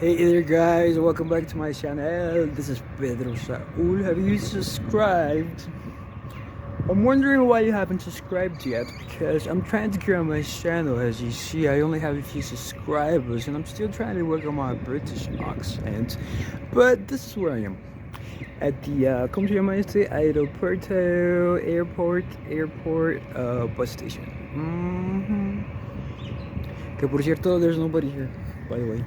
Hey there guys, welcome back to my channel. This is Pedro Saul. Have you subscribed? I'm wondering why you haven't subscribed yet, because I'm trying to grow my channel. As you see, I only have a few subscribers and I'm still trying to work on my British accent. But this is where I am. At the como se llama este? Airport bus station. Que por cierto, there's nobody here, by the way.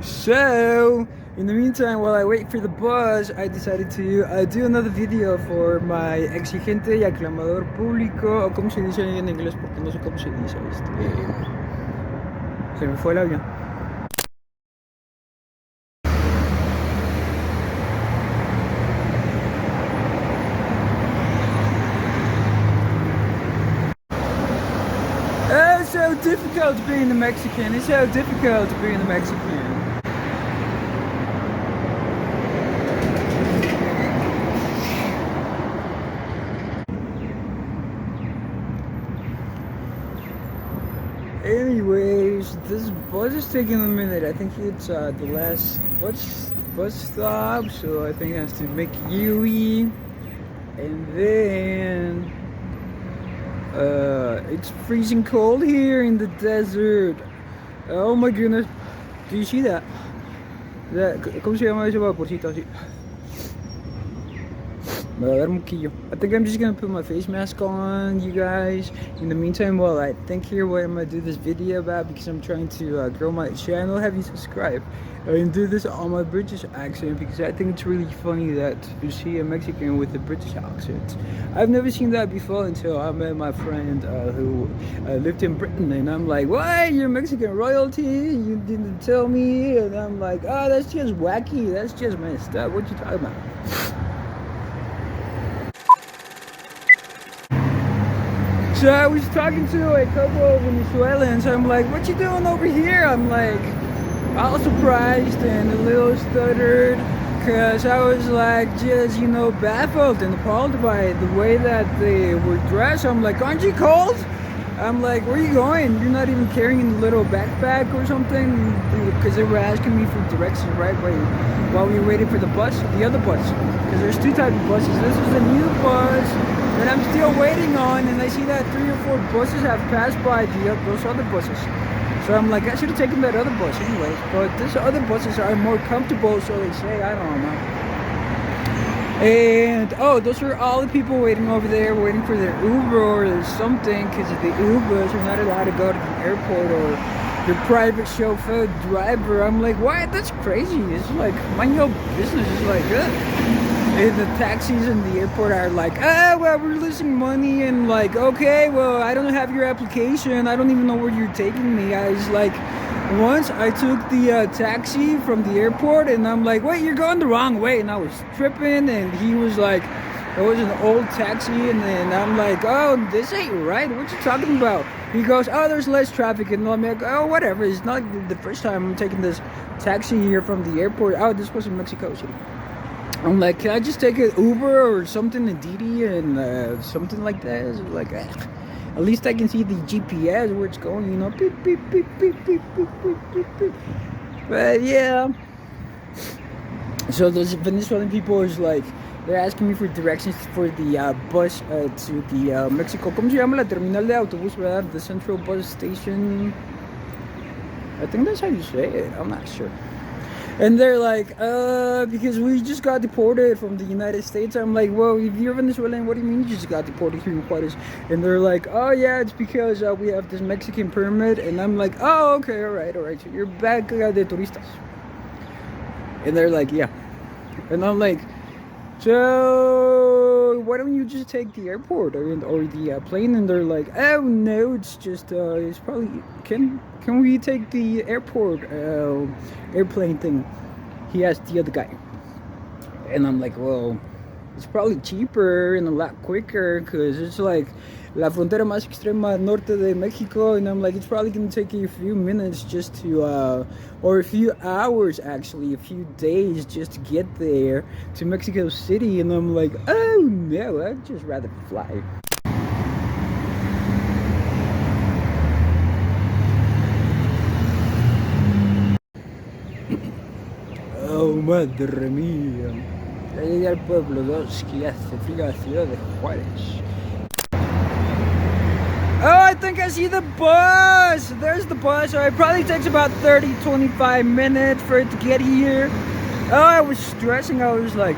So, in the meantime, while I wait for the bus, I decided to do another video for my exigente y aclamador público, o como se dice en inglés, porque no sé cómo se dice. Se me fue el avión. It's so difficult being a Mexican. It's so difficult being a Mexican. Anyways, this bus is taking a minute. I think it's the last bus stop, so I think it has to make UE, and then it's freezing cold here in the desert. Oh my goodness, do you see that? ¿Cómo se llama ese vaporcito así? Me va a dar moquillo. I think I'm just gonna put my face mask on, you guys. In the meantime, while I think here what I'm gonna do this video about, because I'm trying to grow my channel, have you subscribe and do this on my British accent, because I think it's really funny that you see a Mexican with a British accent. I've never seen that before until I met my friend who lived in Britain, and I'm like, what? You're Mexican royalty? You didn't tell me? And I'm like, oh, that's just wacky. That's just messed up. What you talking about? So I was talking to a couple of Venezuelans. I'm like, what you doing over here? I'm like, all surprised and a little stuttered, because I was like, just, baffled and appalled by the way that they were dressed. I'm like, aren't you cold? I'm like, where are you going? You're not even carrying a little backpack or something? Because they were asking me for directions, right? While we were waiting for the other bus. Because there's two types of buses. This is a new bus that I'm still waiting on, and I see that 3 or 4 buses have passed by those other buses. So I'm like, I should have taken that other bus anyways. But these other buses are more comfortable, so they say. I don't know. And those are all the people waiting over there, waiting for their Uber or something, because the Ubers are not allowed to go to the airport, or your private chauffeur driver. I'm like, what? That's crazy. It's like, mind your business. It's like, and the taxis in the airport are like, well, we're losing money, and like, okay, well, I don't have your application. I don't even know where you're taking me. I was like, once I took the taxi from the airport, and I'm like, wait, you're going the wrong way, and I was tripping, and he was like, it was an old taxi, and then I'm like, oh, this ain't right, what you talking about? He goes, oh, there's less traffic, and I'm like, oh, whatever, it's not the first time I'm taking this taxi here from the airport. Oh, this was in Mexico City. I'm like, can I just take an Uber or something, a Didi, and something like that? It's like, at least I can see the GPS where it's going, beep, beep, beep, beep, beep, beep, beep, beep, beep. But yeah. So those Venezuelan people is like, they're asking me for directions for the bus to the Mexico. ¿Cómo se llama la terminal de autobús, verdad? The Central Bus Station. I think that's how you say it. I'm not sure. And they're like, because we just got deported from the United States. I'm like, well, if you're Venezuelan, what do you mean you just got deported here in Juarez? And they're like, oh yeah, it's because we have this Mexican permit. And I'm like, oh, okay, all right. So you're back de turistas. And they're like, yeah. And I'm like, so why don't you just take the airport or the plane? And they're like, oh no, it's just it's probably can we take the airport airplane thing? He asked the other guy, and I'm like, well, it's probably cheaper and a lot quicker, because it's like la frontera más extrema norte de Mexico, and I'm like, it's probably gonna take you a few minutes just to or a few hours, actually a few days, just to get there to Mexico City. And I'm like, oh no, I'd just rather fly. Oh, madre mía. Ya llegué al pueblo 2 que hace frío a la ciudad de Juárez. Oh, I think I see the bus! There's the bus. So it probably takes about 30-25 minutes for it to get here. Oh, I was stressing. I was like,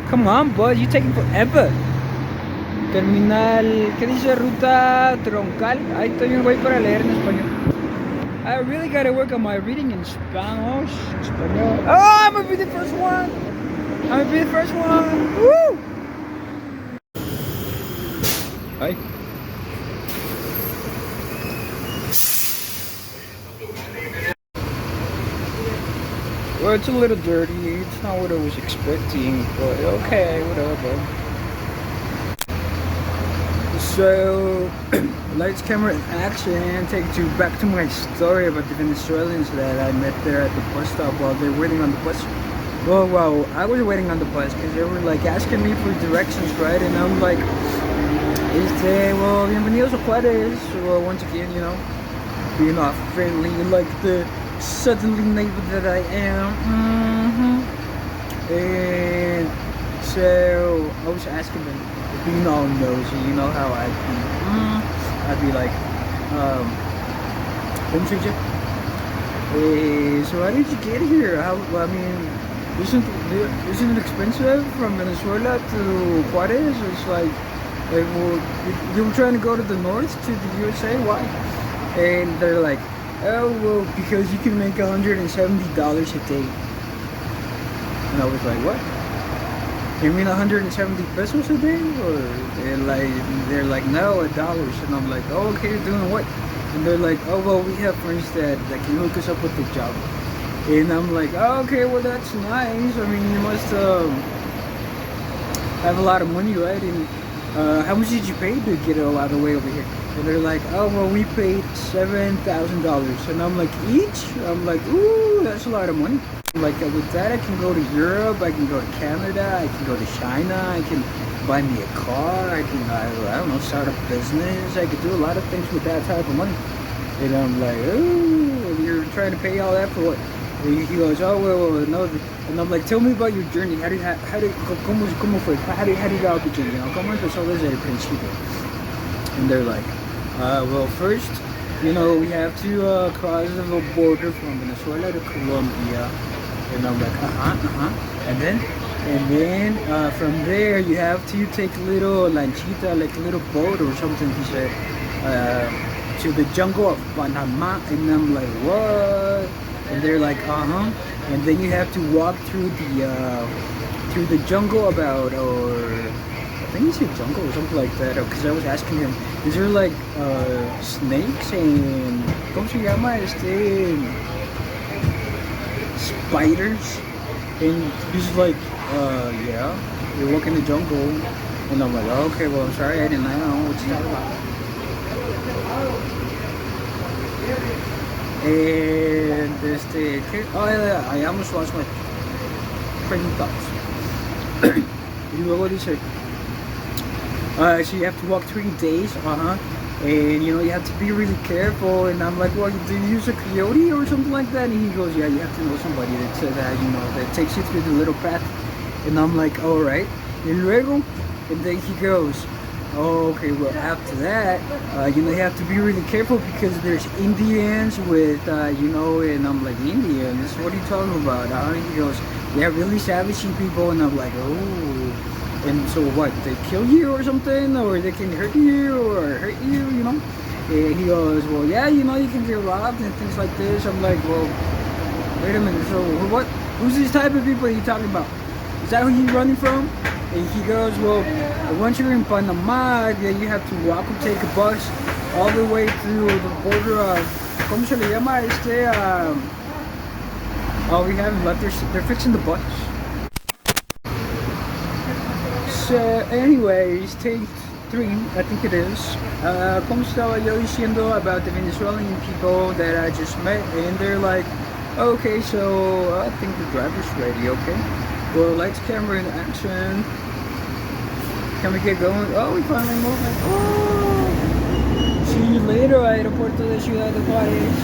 come on, bus, you're taking forever. Terminal, ¿qué dice? Ruta troncal. Ahí estoy un güey para leer en español. I really gotta work on my reading in Spanish. Español. Oh, I'm gonna be the first one! I'm gonna be the first one! Woo! Hi. Well, it's a little dirty. It's not what I was expecting, but okay, whatever. So, lights, camera, and action. Take you back to my story about the Venezuelans that I met there at the bus stop while they're waiting on the bus. Well, I was waiting on the bus because they were like asking me for directions, right? And I'm like, well, bienvenidos a Juarez. Well, once again, you know, being all friendly like the southerly neighbor that I am. And so I was asking them, being all nosy, you know how I'd be like, so how did you get here? I mean, isn't it expensive from Venezuela to Juarez? It's like well, you were trying to go to the north, to the USA, why? And they're like, oh, well, because you can make $170 a day. And I was like, what? You mean 170 pesos a day? Or they're like, no, $1. And I'm like, oh, okay, you're doing what? And they're like, oh, well, we have friends that can hook us up with the job. And I'm like, oh, okay, well, that's nice. I mean, you must have a lot of money, right? And how much did you pay to get it all the way over here? And they're like, oh, well, we paid $7,000. And I'm like, each? I'm like, ooh, that's a lot of money. Like, with that, I can go to Europe, I can go to Canada, I can go to China, I can buy me a car, I can, I don't know, start a business. I could do a lot of things with that type of money. And I'm like, ooh, you're trying to pay all that for what? And he goes, oh, well, no. And I'm like, tell me about your journey. ¿Cómo fue? How did you go the journey? You know, ¿cómo empezó desde el principio? And they're like, well, first, you know, we have to cross the border from Venezuela to Colombia. And I'm like, And then from there, you have to take a little lanchita, like a little boat or something, he said, to the jungle of Panama. And I'm like, what? And they're like, And then you have to walk through the jungle about, or I think he said jungle or something like that. Because I was asking him, is there like snakes and ¿cómo se llama spiders? And he's like, yeah, you walk in the jungle. And I'm like, oh, okay, well, I'm sorry, I didn't know what you're talking about. And I almost lost my train of thoughts. Y luego dice, so you have to walk 3 days, and you know, you have to be really careful. And I'm like, well, do you use a coyote or something like that? And he goes, yeah, you have to know somebody that said that, you know, that takes you through the little path. And I'm like, all right. Y luego, and then he goes, oh, okay, well, after that, you know, you have to be really careful because there's Indians with, you know, and I'm like, Indians? What are you talking about? And he goes, yeah, really savaging people. And I'm like, oh. And so what, they kill you or something? Or they can hurt you or hurt you, you know? And he goes, well, yeah, you know, you can get robbed and things like this. I'm like, well, wait a minute, so what? Who's these type of people you're talking about? Is that who you're running from? And he goes, well, once you're in Panama, then you have to walk or take a bus all the way to the border of, ¿cómo se le llama? Oh, we haven't left, they're fixing the bus. So, anyways, take 3, I think it is. Como estaba yo diciendo about the Venezuelan people that I just met, and they're like, okay, so I think the driver's ready, okay? Well, lights, camera, and action. Can we get going? Oh, we finally moving. Oh! See you later, Aeropuerto de Ciudad de Juárez.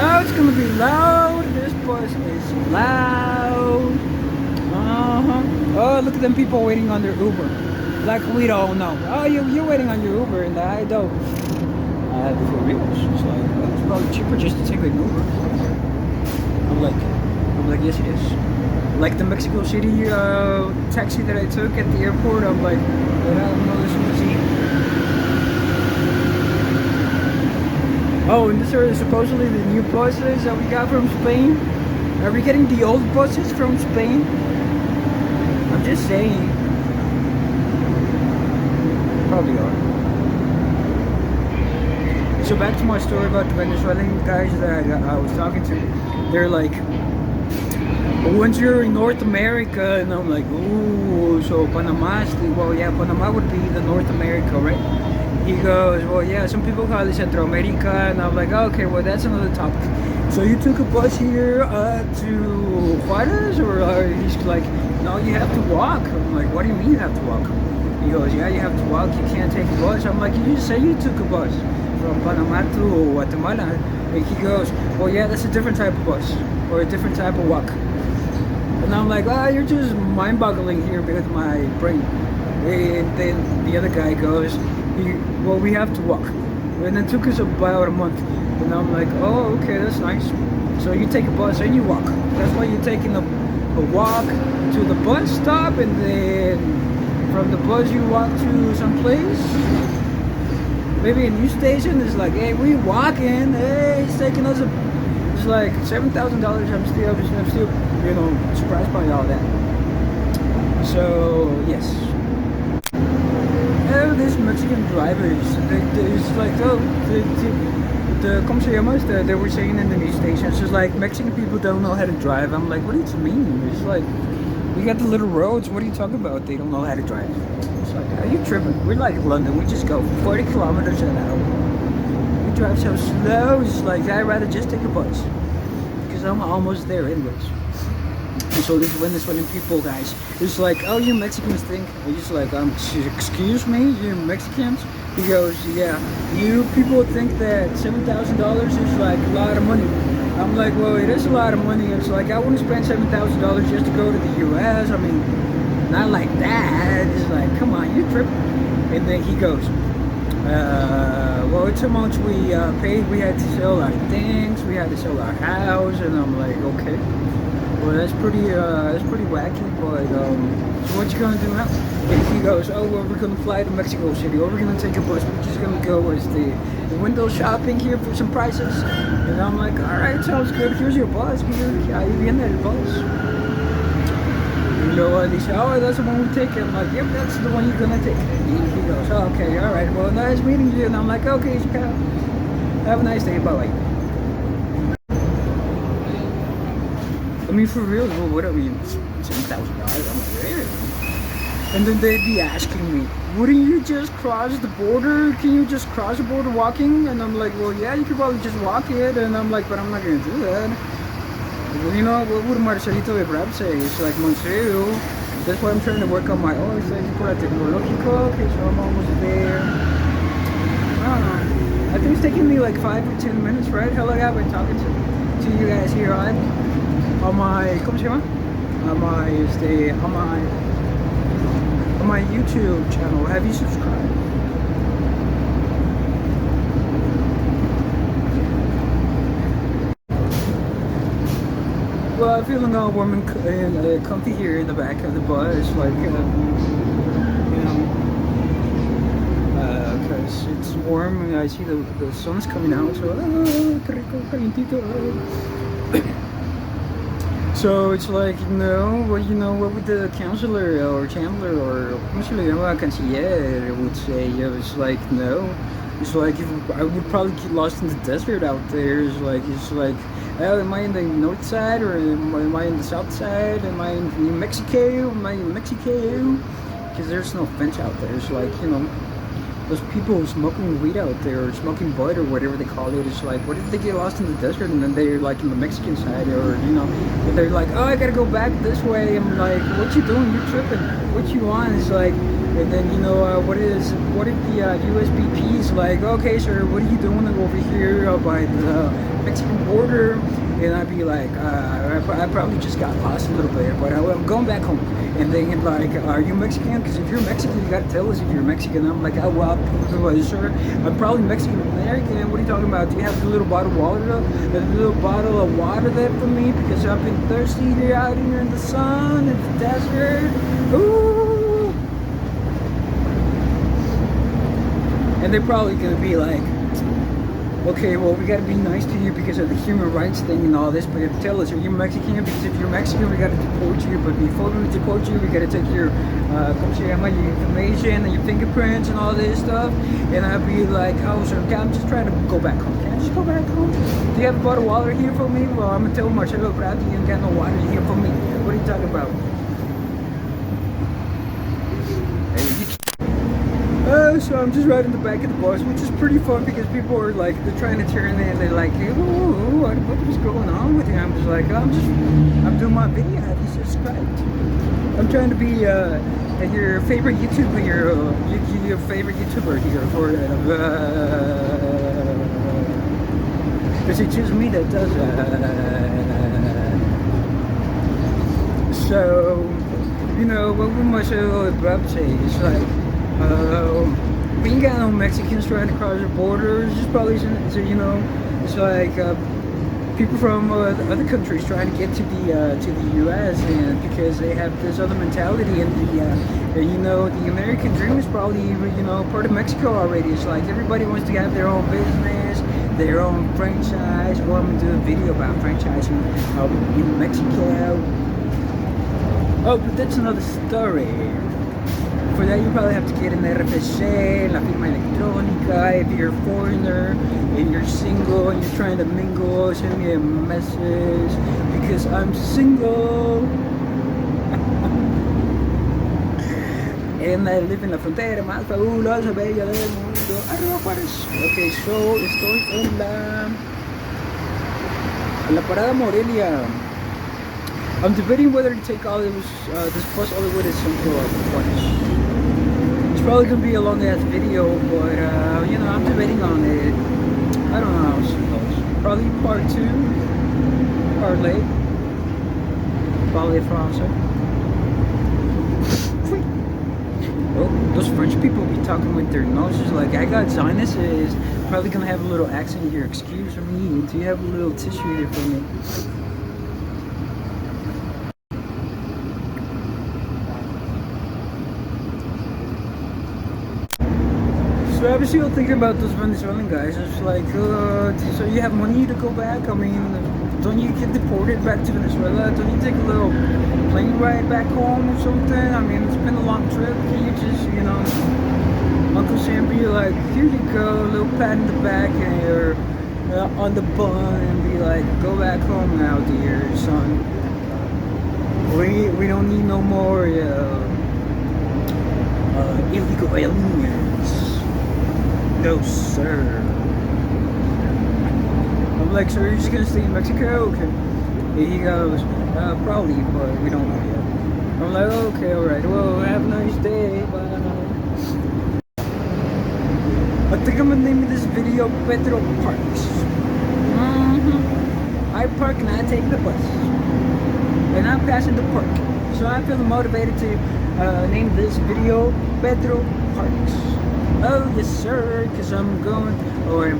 Oh, it's gonna be loud. This bus is loud. Oh, look at them people waiting on their Uber. Like we don't know. Oh, you're waiting on your Uber, and I don't. For real, it's like it's probably cheaper just to take an Uber. I'm like, yes, it is. Like the Mexico City taxi that I took at the airport. I'm like, I don't know this one to see. Oh, and these are supposedly the new buses that we got from Spain. Are we getting the old buses from Spain? I'm just saying. Probably are. So back to my story about the Venezuelan guys that I was talking to. They're like, once you're in North America, and I'm like, ooh, so Panama, well, yeah, Panama would be the North America, right? He goes, well, yeah, some people call it Central America, and I'm like, okay, well, that's another topic. So you took a bus here to Juarez, or he's like, no, you have to walk. I'm like, what do you mean you have to walk? He goes, yeah, you have to walk, you can't take a bus. I'm like, you just say you took a bus from Panama to Guatemala. And he goes, well, yeah, that's a different type of bus, or a different type of walk. And I'm like, you're just mind-boggling here with my brain. And then the other guy goes, well, we have to walk. And it took us about a month. And I'm like, oh, okay, that's nice. So you take a bus and you walk. That's why you're taking a walk to the bus stop, and then from the bus you walk to some place. Maybe a new station is like, hey, we walking. Hey, it's taking us it's like $7,000. I'm still, you know, surprised by all that. So yes. Oh, these Mexican drivers. It's like, oh, ¿cómo se llama? They were saying in the news stations, it's like Mexican people don't know how to drive. I'm like, what do you mean? It's like, we got the little roads. What are you talking about? They don't know how to drive. It's like, are you tripping? We're like London. We just go 40 kilometers an hour. We drive so slow. It's like, I'd rather just take a bus, because I'm almost there anyways. And so these Venezuelan people, guys, it's like, oh, you Mexicans think, and he's like, excuse me, you Mexicans? He goes, yeah, you people think that $7,000 is like a lot of money. I'm like, well, it is a lot of money. It's like, I wouldn't spend $7,000 just to go to the US. I mean, not like that. It's like, come on, you're tripping. And then he goes, well, it's how much we paid. We had to sell our things. We had to sell our house. And I'm like, okay. Well, that's pretty wacky, but so what you gonna do now? And he goes, oh, well, we're gonna fly to Mexico City, or we're gonna take a bus. We're just gonna go as the window shopping here for some prices. And I'm like, all right, sounds good. Here's your bus. Here, you in that bus? You know, they say, oh, that's the one we take. I'm like, yep, that's the one you're gonna take. And he goes, oh, okay, all right. Well, nice meeting you. And I'm like, okay, have a nice day. Bye. I mean, for real, well, what are we, $7,000? I'm like, yeah. And then they'd be asking me, wouldn't you just cross the border? Can you just cross the border walking? And I'm like, well, yeah, you could probably just walk it. And I'm like, but I'm not going to do that. Well, you know, what would Marcelito de Brab say? It's like, Monsieur, that's why I'm trying to work on my own. It's like, por tecnológico. Okay, so I'm almost there. I don't know. I think it's taking me like 5 or 10 minutes, right? How long have I been talking to you guys here on my, ¿cómo se llama? On my YouTube channel. Have you subscribed? Well, I'm feeling all warm and comfy here in the back of the bus, like, you know, because it's warm and I see the sun's coming out, so, qué rico, calientito. So it's like, no, well, you know, what would the counselor or chandler or canciller would say? It's like, no. It's like, I would probably get lost in the desert out there. It's like, oh, am I in the north side or am I in the south side? Am I in New Mexico? Am I in Mexico? Because there's no fence out there. It's like, you know, those people smoking weed out there, or smoking bud, or whatever they call it. It's like, what if they get lost in the desert and then they're like in the Mexican side, or, you know, and they're like, oh, I gotta go back this way. I'm like, what you doing? You're tripping. What you want is like, And then, you know, what if the USBP is like, okay, sir, what are you doing over here by the Mexican border? And I'd be like, I probably just got lost a little bit, but I'm going back home. And then like, are you Mexican? Because if you're Mexican, you gotta tell us if you're Mexican. I'm like, oh, well, sir, I'm probably Mexican American. What are you talking about? Do you have a little bottle of water, there for me? Because I've been thirsty here out here in the sun, in the desert. Ooh. And they're probably gonna be like, okay, well, we gotta be nice to you because of the human rights thing and all this, but you have to tell us, are you Mexican? Because if you're Mexican, we gotta deport you, but before we deport you, we gotta take your, your information and your fingerprints and all this stuff. And I'd be like, oh, sir, I'm just trying to go back home. Can I just go back home? Do you have a bottle of water here for me? Well, I'm gonna tell Marcelo Brad you ain't got no water here for me. What are you talking about? So I'm just riding the back of the bus, which is pretty fun because people are like, they're trying to turn in, they're like, ooh, what is going on with you? I'm just like, I'm doing my video, have you subscribed? I'm trying to be your favorite YouTuber, your favorite YouTuber here for because it's just me that does So, you know, what we must say is like, we ain't got no Mexicans trying to cross the border. It's just probably, you know, it's like people from other countries trying to get to the U.S. and because they have this other mentality, and you know, the American dream is probably, you know, part of Mexico already. It's like everybody wants to have their own business, their own franchise. Well, I'm gonna do a video about franchising in Mexico. Oh, but that's another story. For that, you probably have to get an RFC, la firma electrónica. If you're a foreigner and you're single and you're trying to mingle, send me a message because I'm single. And I live in la frontera más fabulosa, bella del mundo. Arriba Juarez. Okay, so estoy en la parada Morelia. I'm debating whether to take all this bus all the way to Central Juarez. It's probably gonna be a long ass video, but you know, I'm debating on it. I don't know how it's probably part 2, parlay français. Well, those French people be talking with their noses like, I got sinuses. Probably gonna have a little accent here. Excuse me, do you have a little tissue here for me? So obviously you're thinking about those Venezuelan guys. It's like, so you have money to go back? I mean, don't you get deported back to Venezuela? Don't you take a little plane ride back home or something? I mean, it's been a long trip. Can you just, you know, Uncle Sam be like, here you go, a little pat in the back and you're on the bun and be like, go back home now, dear son. We don't need no more illegal aliens. No, sir. I'm like, so you're just gonna stay in Mexico? Okay. And he goes, probably, but we don't know yet. I'm like, okay, alright. Well, have a nice day. Bye. I think I'm gonna name this video Pedro Parks. I park and I take the bus. And I'm passing the park. So I feel motivated to name this video Pedro Parks. Oh yes sir, because I'm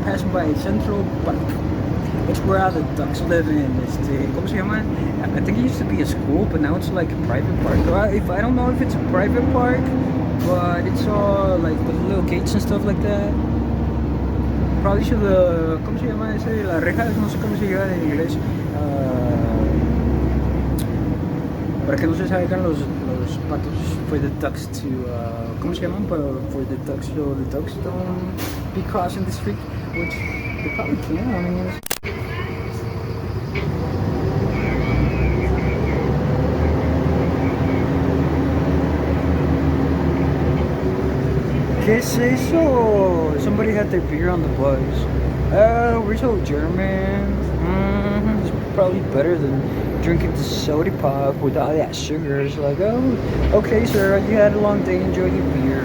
passing by Central Park. It's where all the ducks live in. ¿Cómo se llama? I think it used to be a school, but now it's like a private park. I don't know if it's a private park, but it's all like the little gates and stuff like that. Probably should ¿cómo se llama ese? Las rejas, no sé cómo se llama en inglés. Para que no se salgan los patos, for the ducks to, ¿cómo se llaman? For the ducks, so the ducks don't be crossing the street, which they probably can. I mean, ¿qué es eso? Somebody had their beer on the bus. Oh, we're so German. probably better than drinking the soda pop with all that sugar. It's like, oh, okay, sir, you had a long day, enjoy your beer.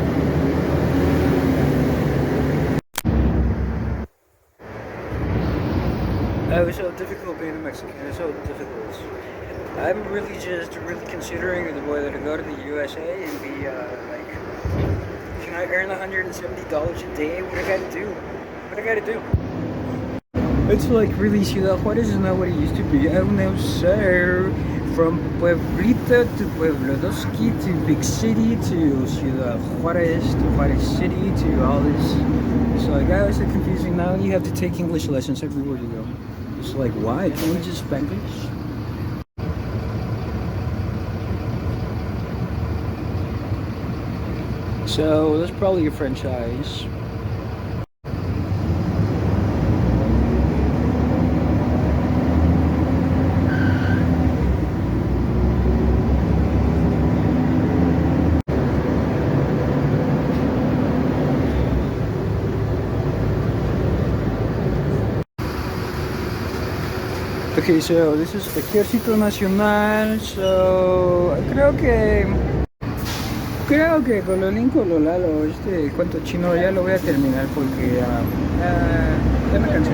Oh, it's so difficult being a Mexican. It's so difficult. I'm really just really considering whether to go to the USA and be like, can I earn $170 a day? What I gotta do? What I gotta do? It's like really Ciudad Juarez is not what it used to be. I don't know, sir. From Pueblito to Pueblodoski to Big City to Ciudad Juarez to Juarez City to all this. It's like, oh, it's so confusing. Now you have to take English lessons everywhere you go. It's like, why? Can we just Spanglish? So that's probably a franchise. Okay, so this is Ejército Nacional, so creo que colorín colorado, este cuento chino ya lo voy a terminar porque ya me cansé.